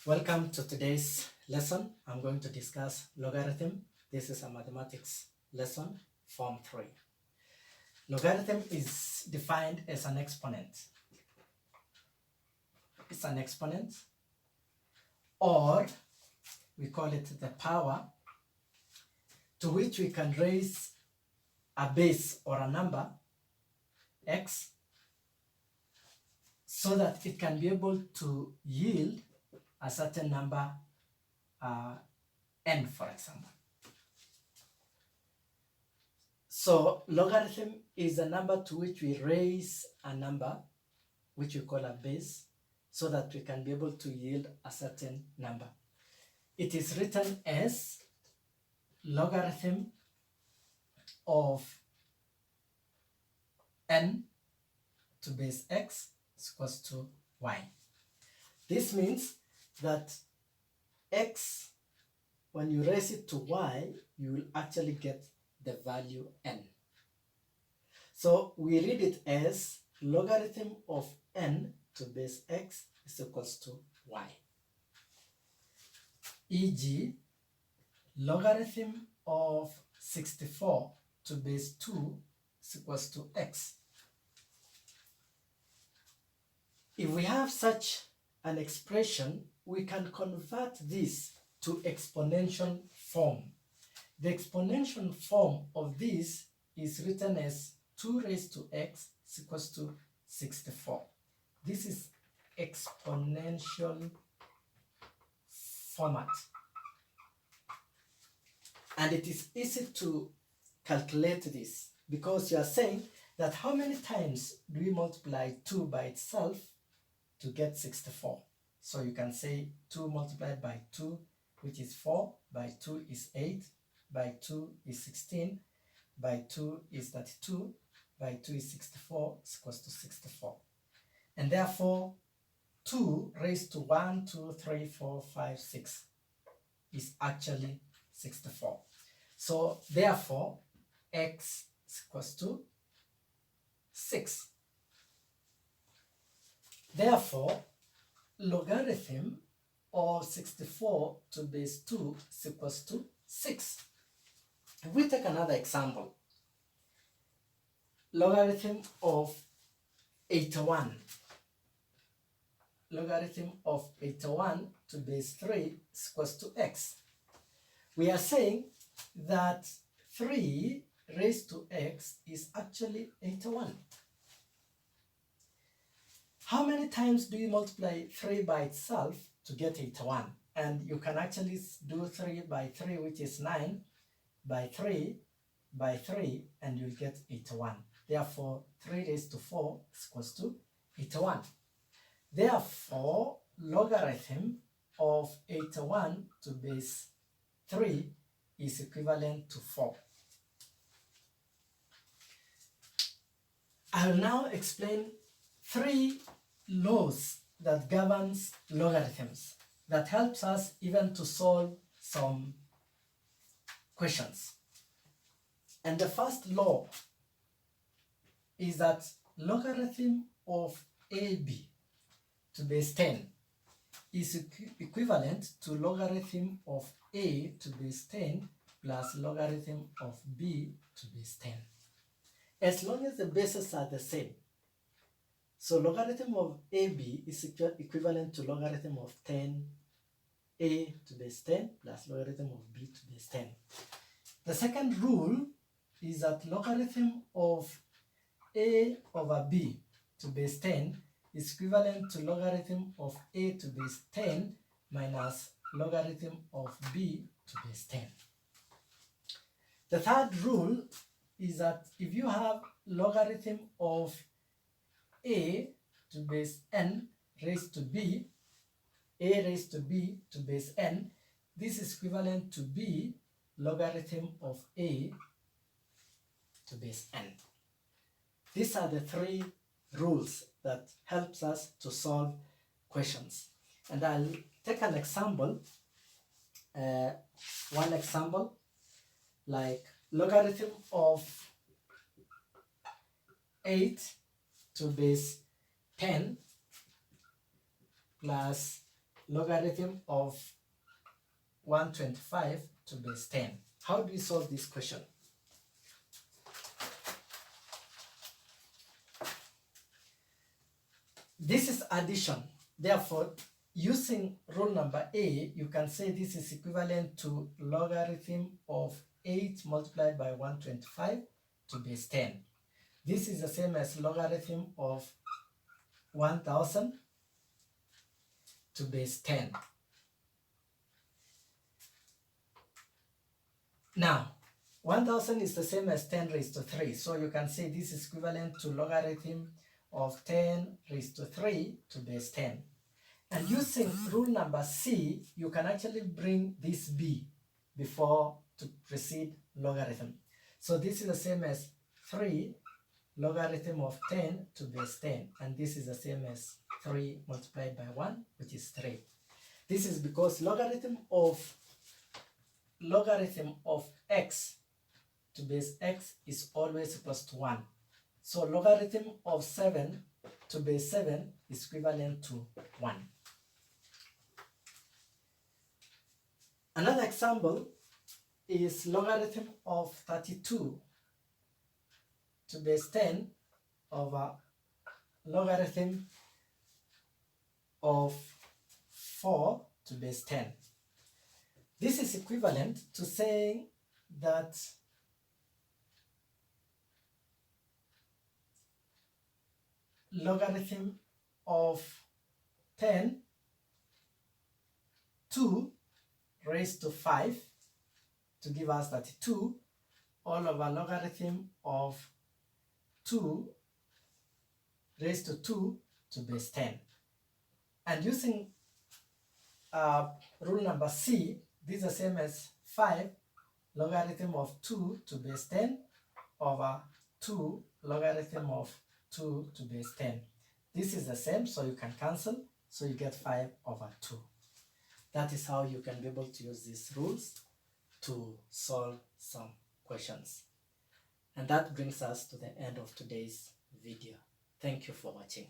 Welcome to today's lesson. I'm going to discuss logarithm. This is a mathematics lesson, form 3. Logarithm is defined as an exponent. It's an exponent, or we call it the power, to which we can raise a base or a number, x, so that it can be able to yield a certain number, n, for example. So logarithm is a number to which we raise a number, which we call a base, so that we can be able to yield a certain number. It is written as logarithm of n to base x is equals to y. This means that x, when you raise it to y, you will actually get the value n. So we read it as logarithm of n to base x is equals to y. E.g., logarithm of 64 to base 2 is equals to x. If we have such an expression, we can convert this to exponential form. The exponential form of this is written as 2 raised to x is equals to 64. This is exponential format. And it is easy to calculate this because you are saying that how many times do we multiply 2 by itself to get 64? So you can say 2 multiplied by 2, which is 4, by 2 is 8, by 2 is 16, by 2 is 32, by 2 is 64, is equals to 64. And therefore, 2 raised to 1, 2, 3, 4, 5, 6 is actually 64. So therefore, x is equals to 6. Therefore, logarithm of 64 to base 2 is equals to 6. If we take another example, logarithm of 81. Logarithm of 81 to base 3 is equals to x. We are saying that 3 raised to x is actually 81. How many times do you multiply 3 by itself to get 81? And you can actually do 3 by 3, which is 9, by 3, by 3, and you'll get 81. Therefore, 3 raised to 4 is equals to 81. Therefore, logarithm of 81 to base 3 is equivalent to 4. I'll now explain 3 laws that governs logarithms that helps us even to solve some questions. And the first law is that logarithm of AB to base 10 is equivalent to logarithm of A to base 10 plus logarithm of B to base 10. As long as the bases are the same. So logarithm of AB is equivalent to logarithm of 10 A to base 10 plus logarithm of B to base 10. The second rule is that logarithm of A over B to base 10 is equivalent to logarithm of A to base 10 minus logarithm of B to base 10. The third rule is that if you have logarithm of A to base n raised to B, A raised to B to base n, this is equivalent to B logarithm of A to base n. These are the 3 rules that helps us to solve questions. And I'll take an example, one example, like logarithm of 8 to base 10 plus logarithm of 125 to base 10. How do we solve this question? This is addition. Therefore, using rule number A, you can say this is equivalent to logarithm of 8 multiplied by 125 to base 10. This is the same as logarithm of 1000 to base 10. Now, 1000 is the same as 10 raised to 3. So you can say this is equivalent to logarithm of 10 raised to 3 to base 10. And using rule number C, you can actually bring this B before to precede logarithm. So this is the same as 3 logarithm of 10 to base 10. And this is the same as 3 multiplied by 1, which is 3. This is because logarithm of x to base x is always equals to 1. So logarithm of 7 to base 7 is equivalent to 1. Another example is logarithm of 32 to base 10 over logarithm of 4 to base 10. This is equivalent to saying that logarithm of 10 2 raised to 5 to give us 32 all over logarithm of 2 raised to 2 to base 10. And using rule number C, this is the same as 5 logarithm of 2 to base 10 over 2 logarithm of 2 to base 10. This is the same, so you can cancel, so you get 5 over 2. That is how you can be able to use these rules to solve some questions. And that brings us to the end of today's video. Thank you for watching.